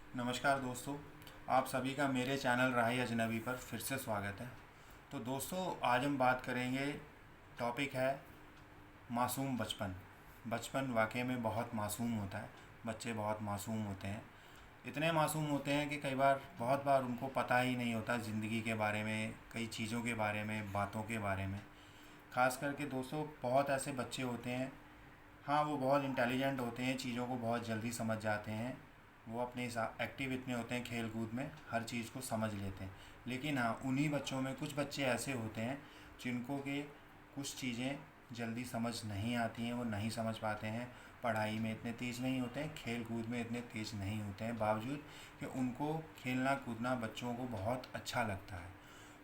नमस्कार दोस्तों, आप सभी का मेरे चैनल राही अजनबी पर फिर से स्वागत है। तो दोस्तों, आज हम बात करेंगे। टॉपिक है मासूम बचपन। बचपन वाकई में बहुत मासूम होता है। बच्चे बहुत मासूम होते हैं। इतने मासूम होते हैं कि कई बार बहुत बार उनको पता ही नहीं होता ज़िंदगी के बारे में, कई चीज़ों के बारे में, बातों के बारे में। ख़ास करके दोस्तों, बहुत ऐसे बच्चे होते हैं। हाँ, वो बहुत इंटेलिजेंट होते हैं, चीज़ों को बहुत जल्दी समझ जाते हैं। वो अपने एक्टिव इतने होते हैं खेल कूद में, हर चीज़ को समझ लेते हैं। लेकिन हाँ, उन्हीं बच्चों में कुछ बच्चे ऐसे होते हैं जिनको कि कुछ चीज़ें जल्दी समझ नहीं आती हैं, वो नहीं समझ पाते हैं। पढ़ाई में इतने तेज़ नहीं होते हैं, खेल कूद में इतने तेज़ नहीं होते हैं, बावजूद कि उनको खेलना कूदना बच्चों को बहुत अच्छा लगता है।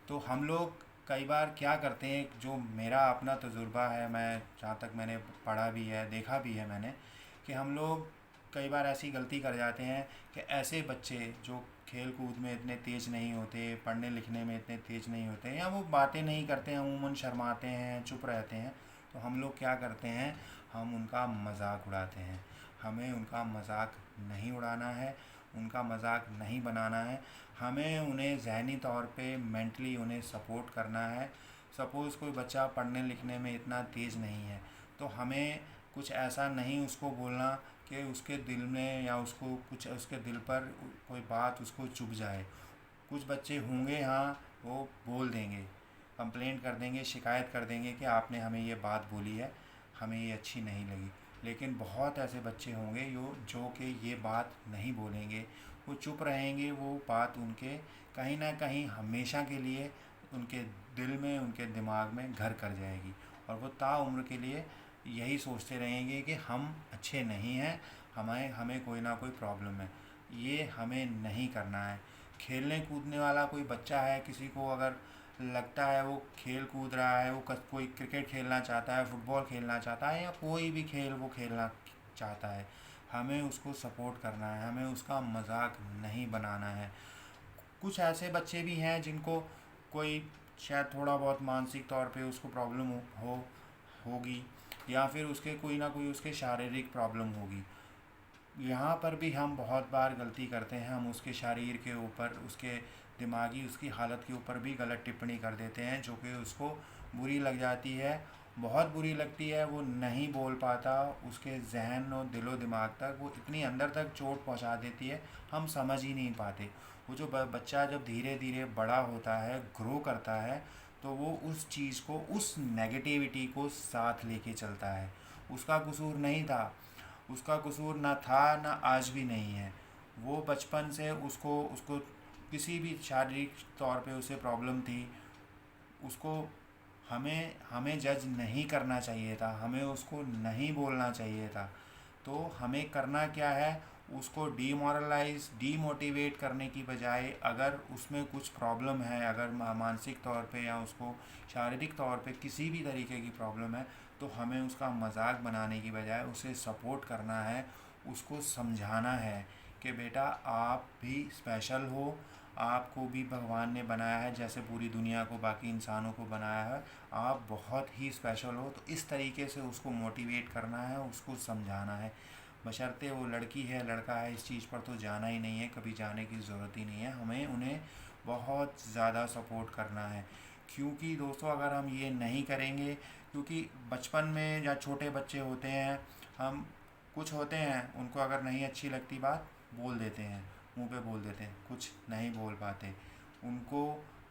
तो हम लोग कई बार क्या करते हैं, जो मेरा अपना तजुर्बा है, मैं जहाँ तक मैंने पढ़ा भी है, देखा भी है मैंने, कि हम लोग कई बार ऐसी गलती कर जाते हैं कि ऐसे बच्चे जो खेल कूद में इतने तेज़ नहीं होते, पढ़ने लिखने में इतने तेज़ नहीं होते, या वो बातें नहीं करते हैं, अमूमन शर्माते हैं, चुप रहते हैं, तो हम लोग क्या करते हैं, हम उनका मजाक उड़ाते हैं। हमें उनका मजाक नहीं उड़ाना है, उनका मजाक नहीं बनाना है। हमें उन्हें ज़हनी तौर पे मेंटली उन्हें सपोर्ट करना है। सपोज़ कोई बच्चा पढ़ने लिखने में इतना तेज़ नहीं है, तो हमें कुछ ऐसा नहीं उसको बोलना कि उसके दिल में या उसको कुछ उसके दिल पर कोई बात उसको चुभ जाए। कुछ बच्चे होंगे, हाँ, वो बोल देंगे, कंप्लेंट कर देंगे, शिकायत कर देंगे कि आपने हमें ये बात बोली है, हमें ये अच्छी नहीं लगी। लेकिन बहुत ऐसे बच्चे होंगे जो कि ये बात नहीं बोलेंगे, वो चुप रहेंगे। वो बात उनके कहीं ना कहीं हमेशा के लिए उनके दिल में, उनके दिमाग में घर कर जाएगी, और वो ताउम्र के लिए यही सोचते रहेंगे कि हम अच्छे नहीं हैं, हमें हमें कोई ना कोई प्रॉब्लम है। ये हमें नहीं करना है। खेलने कूदने वाला कोई बच्चा है, किसी को अगर लगता है वो खेल कूद रहा है, वो कोई क्रिकेट खेलना चाहता है, फुटबॉल खेलना चाहता है, या कोई भी खेल वो खेलना चाहता है, हमें उसको सपोर्ट करना है, हमें उसका मजाक नहीं बनाना है। कुछ ऐसे बच्चे भी हैं जिनको कोई शायद थोड़ा बहुत मानसिक तौर पे उसको प्रॉब्लम होगी, या फिर उसके कोई ना कोई उसके शारीरिक प्रॉब्लम होगी। यहाँ पर भी हम बहुत बार गलती करते हैं, हम उसके शरीर के ऊपर, उसके दिमागी उसकी हालत के ऊपर भी गलत टिप्पणी कर देते हैं, जो कि उसको बुरी लग जाती है, बहुत बुरी लगती है। वो नहीं बोल पाता, उसके जहन और दिलो दिमाग तक वो इतनी अंदर तक चोट पहुँचा देती है, हम समझ ही नहीं पाते। वो जो बच्चा जब धीरे धीरे बड़ा होता है, ग्रो करता है, तो वो उस चीज़ को, उस नेगेटिविटी को साथ लेके चलता है। उसका कसूर नहीं था, उसका कसूर ना था, ना आज भी नहीं है। वो बचपन से उसको उसको किसी भी शारीरिक तौर पे उसे प्रॉब्लम थी, उसको हमें हमें जज नहीं करना चाहिए था, हमें उसको नहीं बोलना चाहिए था। तो हमें करना क्या है, उसको डीमोटिवेट करने की बजाय, अगर उसमें कुछ प्रॉब्लम है, अगर मानसिक तौर पे या उसको शारीरिक तौर पे किसी भी तरीके की प्रॉब्लम है, तो हमें उसका मजाक बनाने की बजाय उसे सपोर्ट करना है, उसको समझाना है कि बेटा, आप भी स्पेशल हो, आपको भी भगवान ने बनाया है जैसे पूरी दुनिया को, बाकी इंसानों को बनाया है। आप बहुत ही स्पेशल हो। तो इस तरीके से उसको मोटिवेट करना है, उसको समझाना है। बशर्ते वो लड़की है, लड़का है, इस चीज़ पर तो जाना ही नहीं है, कभी जाने की ज़रूरत ही नहीं है। हमें उन्हें बहुत ज़्यादा सपोर्ट करना है, क्योंकि दोस्तों अगर हम ये नहीं करेंगे, क्योंकि बचपन में या छोटे बच्चे होते हैं, हम कुछ होते हैं, उनको अगर नहीं अच्छी लगती बात, बोल देते हैं, मुंह पे बोल देते हैं, कुछ नहीं बोल पाते। उनको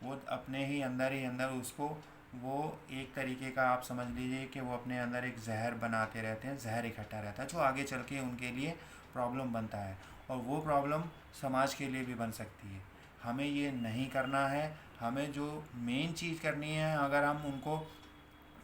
वो अपने ही अंदर उसको, वो एक तरीके का आप समझ लीजिए कि वो अपने अंदर एक जहर बनाते रहते हैं, जहर इकट्ठा रहता है, जो आगे चल के उनके लिए प्रॉब्लम बनता है, और वो प्रॉब्लम समाज के लिए भी बन सकती है। हमें ये नहीं करना है। हमें जो मेन चीज़ करनी है, अगर हम उनको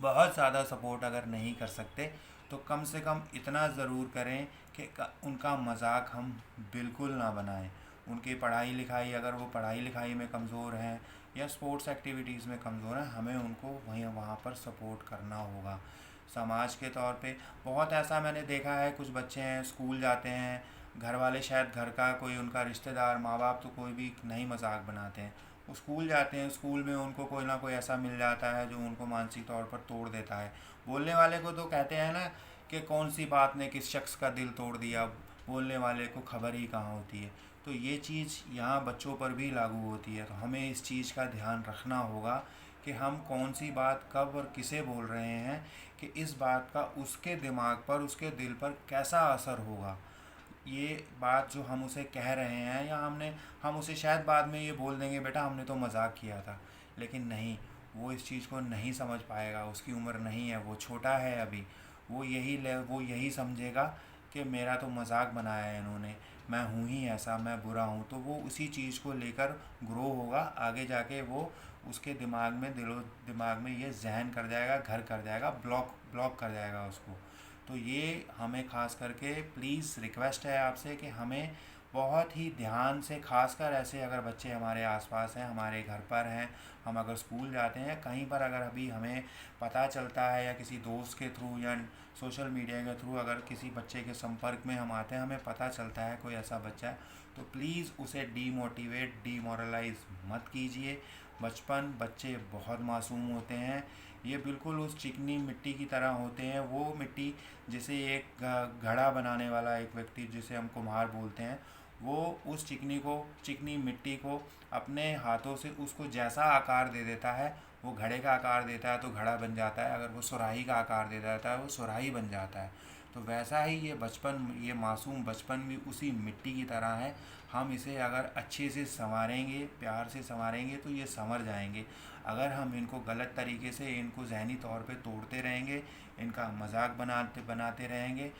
बहुत ज़्यादा सपोर्ट अगर नहीं कर सकते, तो कम से कम इतना ज़रूर करें कि उनका मजाक हम बिल्कुल ना बनाएं। उनकी पढ़ाई लिखाई, अगर वो पढ़ाई लिखाई में कमज़ोर हैं या स्पोर्ट्स एक्टिविटीज़ में कमज़ोर हैं, हमें उनको वहीं वहाँ पर सपोर्ट करना होगा। समाज के तौर पे बहुत ऐसा मैंने देखा है, कुछ बच्चे हैं, स्कूल जाते हैं, घर वाले शायद घर का कोई उनका रिश्तेदार, माँ बाप तो कोई भी नहीं मजाक बनाते हैं। वो स्कूल जाते हैं, स्कूल में उनको कोई ना कोई ऐसा मिल जाता है जो उनको मानसिक तौर पर तोड़ देता है। बोलने वाले को तो कहते हैं ना कि कौन सी बात ने किस शख्स का दिल तोड़ दिया, बोलने वाले को खबर ही कहाँ होती है। तो ये चीज़ यहाँ बच्चों पर भी लागू होती है। तो हमें इस चीज़ का ध्यान रखना होगा कि हम कौन सी बात कब और किसे बोल रहे हैं, कि इस बात का उसके दिमाग पर, उसके दिल पर कैसा असर होगा। ये बात जो हम उसे कह रहे हैं, या हम उसे शायद बाद में ये बोल देंगे बेटा हमने तो मजाक किया था, लेकिन नहीं, वो इस चीज़ को नहीं समझ पाएगा। उसकी उम्र नहीं है, वो छोटा है अभी। वो यही समझेगा कि मेरा तो मजाक बनाया है इन्होंने, मैं हूँ ही ऐसा, मैं बुरा हूँ। तो वो उसी चीज़ को लेकर ग्रो होगा। आगे जाके वो उसके दिमाग में, दिमाग में ये जहन कर जाएगा, घर कर जाएगा, ब्लॉक ब्लॉक कर जाएगा उसको। तो ये हमें ख़ास करके प्लीज़ रिक्वेस्ट है आपसे कि हमें बहुत ही ध्यान से, खासकर ऐसे अगर बच्चे हमारे आसपास हैं, हमारे घर पर हैं, हम अगर स्कूल जाते हैं, कहीं पर अगर अभी हमें पता चलता है, या किसी दोस्त के थ्रू या सोशल मीडिया के थ्रू अगर किसी बच्चे के संपर्क में हम आते हैं, हमें पता चलता है कोई ऐसा बच्चा है, तो प्लीज़ उसे डीमोरलाइज मत कीजिए। बच्चे बहुत मासूम होते हैं। ये बिल्कुल उस चिकनी मिट्टी की तरह होते हैं। वो मिट्टी, जिसे एक घड़ा बनाने वाला एक व्यक्ति, जिसे हम कुम्हार बोलते हैं, वो उस चिकनी मिट्टी को अपने हाथों से उसको जैसा आकार दे देता है, वो घड़े का आकार देता है तो घड़ा बन जाता है। अगर वो सुराही का आकार दे देता है, वो सुराही बन जाता है। तो वैसा ही ये मासूम बचपन भी उसी मिट्टी की तरह है। हम इसे अगर अच्छे से संवारेंगे, प्यार से संवारेंगे, तो ये संवर जाएंगे। अगर हम इनको गलत तरीके से, इनको ज़हनी तौर पे तोड़ते रहेंगे, इनका मजाक बनाते रहेंगे,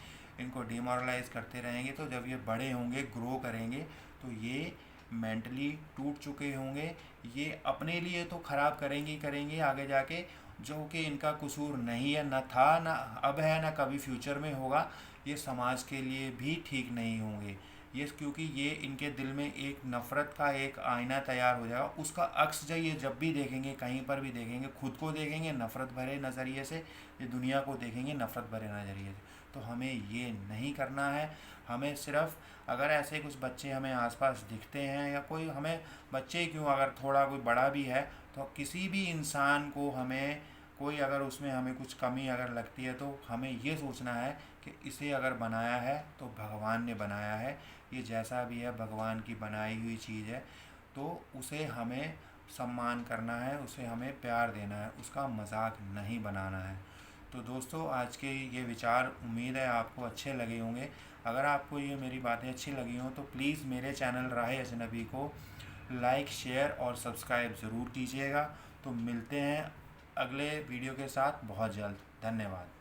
इनको डिमोरलाइज करते रहेंगे, तो जब ये बड़े होंगे, ग्रो करेंगे, तो ये मेंटली टूट चुके होंगे। ये अपने लिए तो ख़राब करेंगे आगे जाके, जो कि इनका कसूर नहीं है, न था, न अब है, न कभी फ्यूचर में होगा। ये समाज के लिए भी ठीक नहीं होंगे। ये क्योंकि ये इनके दिल में एक नफ़रत का एक आईना तैयार हो जाएगा। उसका अक्स जो ये जब भी देखेंगे, कहीं पर भी देखेंगे, खुद को देखेंगे नफ़रत भरे नज़रिए से, ये दुनिया को देखेंगे नफ़रत भरे नज़रिए से। तो हमें ये नहीं करना है। हमें सिर्फ, अगर ऐसे कुछ बच्चे हमें आसपास दिखते हैं, या कोई हमें, बच्चे ही क्यों, अगर थोड़ा कोई बड़ा भी है, तो किसी भी इंसान को हमें, कोई अगर उसमें हमें कुछ कमी अगर लगती है, तो हमें ये सोचना है कि इसे अगर बनाया है तो भगवान ने बनाया है। ये जैसा भी है भगवान की बनाई हुई चीज़ है। तो उसे हमें सम्मान करना है, उसे हमें प्यार देना है, उसका मजाक नहीं बनाना है। तो दोस्तों, आज के ये विचार उम्मीद है आपको अच्छे लगे होंगे। अगर आपको ये मेरी बातें अच्छी लगी हों, तो प्लीज़ मेरे चैनल राहे अजनबी को लाइक, शेयर और सब्सक्राइब ज़रूर कीजिएगा। तो मिलते हैं अगले वीडियो के साथ बहुत जल्द। धन्यवाद।